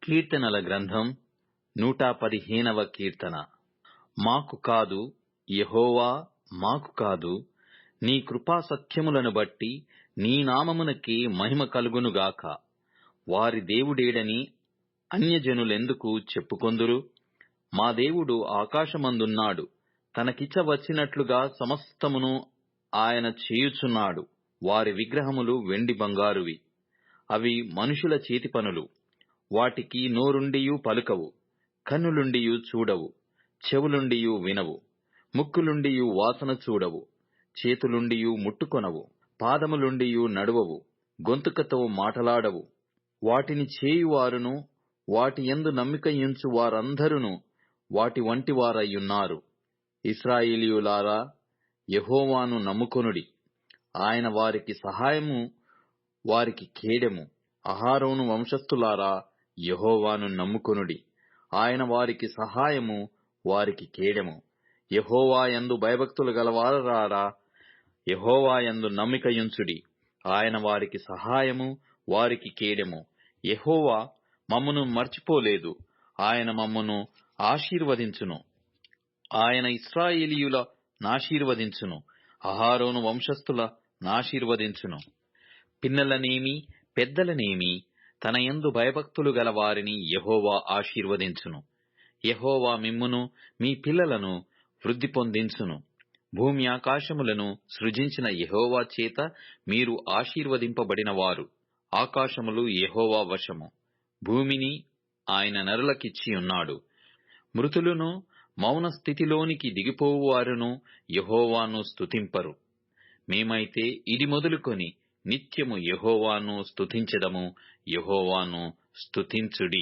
కీర్తనల గ్రంథం 115వ కీర్తన. మాకు కాదు, యెహోవా మాకు కాదు, నీ కృపా సత్యములను బట్టి నీ నామమునకే మహిమ కలుగునుగాక. వారి దేవుడేడని అన్యజనులెందుకు చెప్పుకొందురు? మా దేవుడు ఆకాశమందున్నాడు, తనకిచ్చవచ్చినట్లుగా సమస్తమును ఆయన చేయుచున్నాడు. వారి విగ్రహములు వెండి బంగారువి, అవి మనుషుల చేతి పనులు. వాటికి నోరుండియు పలుకవు, కన్నులుండియు చూడవు, చెవులుండియు వినవు, ముక్కులుండియు వాసన చూడవు, చేతులుండియు ముట్టుకొనవు, పాదములుండియు నడువవు, గొంతుకతో మాటలాడవు. వాటిని చేయువారును వాటి యందు నమ్మికయుంచు వారందరును వాటి వంటి వారయ్యున్నారు. ఇశ్రాయేలీయులారా, యెహోవాను నమ్ముకొనుడి. ఆయన వారికి సహాయము, వారికి కేడెము. అహరోను వంశస్థులారా, యెహోవాను నమ్ముకొనుడి. ఆయన వారికి సహాయము, వారికి కేడెము. యెహోవా యందు భయభక్తులు గలవారారా, యెహోవా యందు నమ్మికయుంచుడి. ఆయన వారికి సహాయము, వారికి కేడెము. యెహోవా మమ్మును మర్చిపోలేదు, ఆయన మమ్మును ఆశీర్వదించును. ఆయన ఇశ్రాయేలీయుల నాశీర్వదించును, అహరోను వంశస్థుల నాశీర్వదించును. పిన్నలనేమి పెద్దలనేమి తన యందు భయభక్తులు గల వారిని యెహోవా ఆశీర్వదించును. యెహోవా మిమ్మును మీ పిల్లలను వృద్ధి పొందించును. భూమి ఆకాశములను సృజించిన యెహోవా చేత మీరు ఆశీర్వదింపబడిన వారు. ఆకాశములు యెహోవా వశము, భూమిని ఆయన నరులకిచ్చి ఉన్నాడు. మృతులను మౌన స్థితిలోనికి దిగిపోవువారును యెహోవాను స్తుతింపరు. మేమైతే ఇది మొదలుకొని నిత్యము యెహోవాను స్తుతించెదము. యెహోవాను స్తుతించుడి.